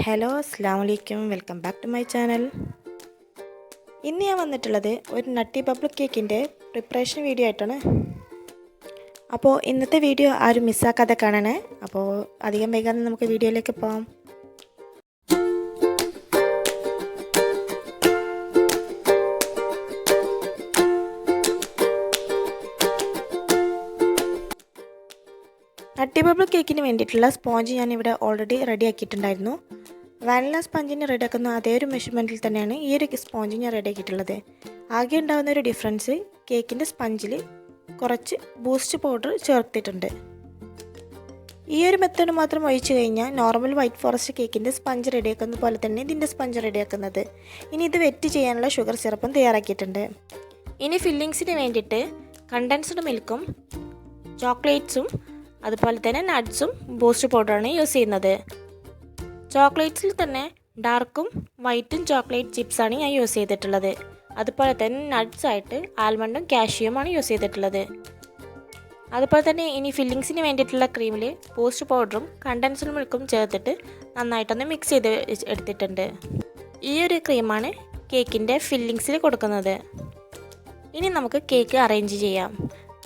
Hello അസ്സാം വലൈക്കും welcome back to my channel. ഇന്ന് ഞാൻ വന്നിട്ടുള്ളത് ഒരു നട്ടി ബബിൾ കേക്കിൻ്റെ പ്രിപ്പറേഷൻ വീഡിയോ ആയിട്ടാണ്. അപ്പോൾ ഇന്നത്തെ വീഡിയോ ആരും മിസ്സാക്കാതെ കാണണേ. അപ്പോൾ അധികം വൈകാതെ നമുക്ക് വീഡിയോയിലേക്ക് പോകാം. നട്ടി ബബിൾ കേക്കിന് വേണ്ടിയിട്ടുള്ള സ്പോഞ്ച് ഞാനിവിടെ ഓൾറെഡി റെഡി ആക്കിയിട്ടുണ്ടായിരുന്നു. വാനില സ്പഞ്ചിന് റെഡിയാക്കുന്ന അതേ ഒരു മെഷർമെൻറ്റിൽ തന്നെയാണ് ഈ ഒരു സ്പോഞ്ച് ഞാൻ റെഡിയാക്കിയിട്ടുള്ളത്. ആകെ ഉണ്ടാകുന്ന ഒരു ഡിഫറൻസ് കേക്കിൻ്റെ സ്പഞ്ചിൽ കുറച്ച് ബൂസ്റ്റ് പൗഡർ ചേർത്തിട്ടുണ്ട്. ഈ ഒരു മെത്തേഡ് മാത്രം ഒഴിച്ചു കഴിഞ്ഞാൽ നോർമൽ വൈറ്റ് ഫോറസ്റ്റ് കേക്കിൻ്റെ സ്പഞ്ച് റെഡിയാക്കുന്ന പോലെ തന്നെ ഇതിൻ്റെ സ്പഞ്ച് റെഡിയാക്കുന്നത്. ഇനി ഇത് വെറ്റ് ചെയ്യാനുള്ള ഷുഗർ സിറപ്പും തയ്യാറാക്കിയിട്ടുണ്ട്. ഇനി ഫില്ലിങ്സിന് വേണ്ടിയിട്ട് കണ്ടൻസ്ഡ് മിൽക്കും ചോക്ലേറ്റ്സും അതുപോലെ തന്നെ നട്ട്സും ബൂസ്റ്റ് പൗഡറാണ് യൂസ് ചെയ്യുന്നത്. ചോക്ലേറ്റ്സിൽ തന്നെ ഡാർക്കും വൈറ്റും ചോക്ലേറ്റ് ചിപ്സാണ് ഞാൻ യൂസ് ചെയ്തിട്ടുള്ളത്. അതുപോലെ തന്നെ നട്ട്സായിട്ട് ആൽമണ്ടും കാഷ്യൂമാണ് യൂസ് ചെയ്തിട്ടുള്ളത്. അതുപോലെ തന്നെ ഇനി ഫില്ലിങ്സിന് വേണ്ടിയിട്ടുള്ള ക്രീമിൽ ബൂസ്റ്റ് പൗഡറും കണ്ടൻസ്ഡ് മിൽക്കും ചേർത്തിട്ട് നന്നായിട്ടൊന്ന് മിക്സ് ചെയ്ത് എടുത്തിട്ടുണ്ട്. ഈ ഒരു ക്രീമാണ് കേക്കിൻ്റെ ഫില്ലിങ്സിൽ കൊടുക്കുന്നത്. ഇനി നമുക്ക് കേക്ക് അറേഞ്ച് ചെയ്യാം.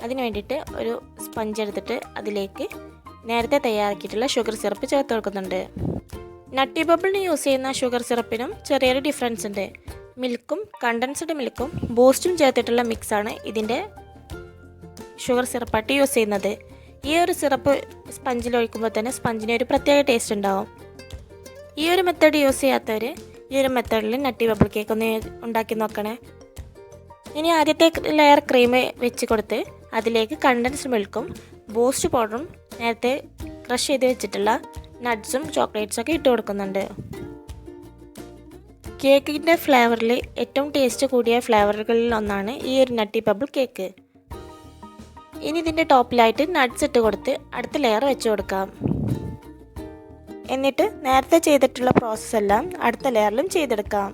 അതിന് വേണ്ടിയിട്ട് ഒരു സ്പഞ്ച് എടുത്തിട്ട് അതിലേക്ക് നേരത്തെ തയ്യാറാക്കിയിട്ടുള്ള ഷുഗർ സിറപ്പ് ചേർത്ത് കൊടുക്കുന്നുണ്ട്. നട്ടി ബബിളിന് യൂസ് ചെയ്യുന്ന ഷുഗർ സിറപ്പിനും ചെറിയൊരു ഡിഫറൻസ് ഉണ്ട്. മിൽക്കും കണ്ടൻസ്ഡ് മിൽക്കും ബൂസ്റ്റും ചേർത്തിട്ടുള്ള മിക്സാണ് ഇതിൻ്റെ ഷുഗർ സിറപ്പായിട്ട് യൂസ് ചെയ്യുന്നത്. ഈ ഒരു സിറപ്പ് സ്പഞ്ചിൽ ഒഴിക്കുമ്പോൾ തന്നെ സ്പഞ്ചിന് ഒരു പ്രത്യേക ടേസ്റ്റ് ഉണ്ടാവും. ഈ ഒരു മെത്തേഡ് യൂസ് ചെയ്യാത്തവർ ഈ ഒരു മെത്തേഡിൽ നട്ടി ബബിൾ കേക്ക് ഒന്ന് ഉണ്ടാക്കി നോക്കണേ. ഇനി ആദ്യത്തെ ലെയർ ക്രീം വെച്ച് കൊടുത്ത് അതിലേക്ക് കണ്ടൻസ്ഡ് മിൽക്കും ബൂസ്റ്റ് പൗഡറും നേരത്തെ ക്രഷ് ചെയ്ത് വെച്ചിട്ടുള്ള നട്ട്സും ചോക്ലേറ്റ്സും ഒക്കെ ഇട്ട് കൊടുക്കുന്നുണ്ട്. കേക്കിൻ്റെ ഫ്ലേവറിൽ ഏറ്റവും ടേസ്റ്റ് കൂടിയ ഫ്ലേവറുകളിൽ ഒന്നാണ് ഈ ഒരു നട്ടി ബബിൾ കേക്ക്. ഇനി ഇതിൻ്റെ ടോപ്പിലായിട്ട് നട്ട്സ് ഇട്ട് കൊടുത്ത് അടുത്ത ലെയർ വെച്ച് കൊടുക്കാം. എന്നിട്ട് നേരത്തെ ചെയ്തിട്ടുള്ള പ്രോസസ്സ് എല്ലാം അടുത്ത ലെയറിലും ചെയ്തെടുക്കാം.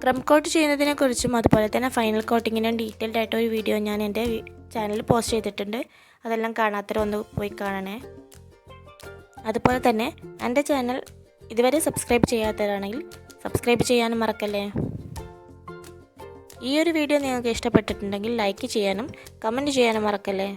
ക്രം കോട്ട് ചെയ്യുന്നതിനെക്കുറിച്ചും അതുപോലെ തന്നെ ഫൈനൽ കോട്ടിങ്ങിനും ഡീറ്റെയിൽഡ് ആയിട്ട് ഒരു വീഡിയോ ഞാൻ എൻ്റെ ചാനലിൽ പോസ്റ്റ് ചെയ്തിട്ടുണ്ട്. അതെല്ലാം കാണാത്തവർ ഒന്ന് പോയി കാണണേ. അതുപോലെ തന്നെ എൻ്റെ ചാനൽ ഇതുവരെ സബ്സ്ക്രൈബ് ചെയ്യാത്തവരാണെങ്കിൽ സബ്സ്ക്രൈബ് ചെയ്യാനും മറക്കല്ലേ. ഈ ഒരു വീഡിയോ നിങ്ങൾക്ക് ഇഷ്ടപ്പെട്ടിട്ടുണ്ടെങ്കിൽ ലൈക്ക് ചെയ്യാനും കമൻറ്റ് ചെയ്യാനും മറക്കല്ലേ.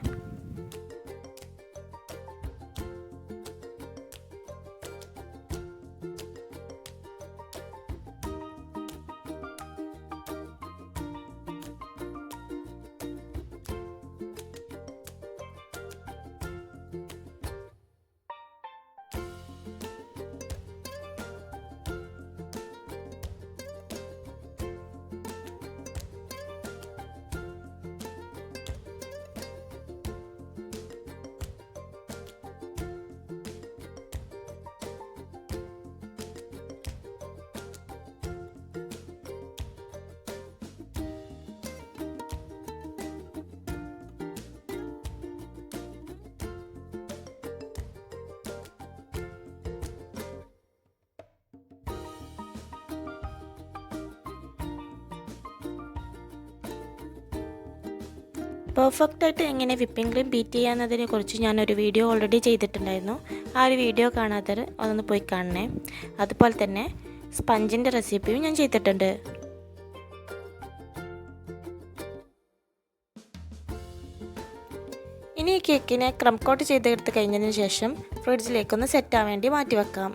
പെർഫെക്റ്റായിട്ട് എങ്ങനെ വിപ്പിംഗ് ക്രീം ബീറ്റ് ചെയ്യാന്നതിനെ കുറിച്ച് ഞാനൊരു വീഡിയോ ഓൾറെഡി ചെയ്തിട്ടുണ്ടായിരുന്നു. ആ ഒരു വീഡിയോ കാണാത്തവർ അതൊന്ന് പോയി കാണണേ. അതുപോലെ തന്നെ സ്പഞ്ചിൻ്റെ റെസിപ്പിയും ഞാൻ ചെയ്തിട്ടുണ്ട്. ഇനി ഈ കേക്കിനെ ക്രം കോട്ട് ചെയ്തെടുത്ത് കഴിഞ്ഞതിന് ശേഷം ഫ്രിഡ്ജിലേക്കൊന്ന് സെറ്റാൻ വേണ്ടി മാറ്റി വെക്കാം.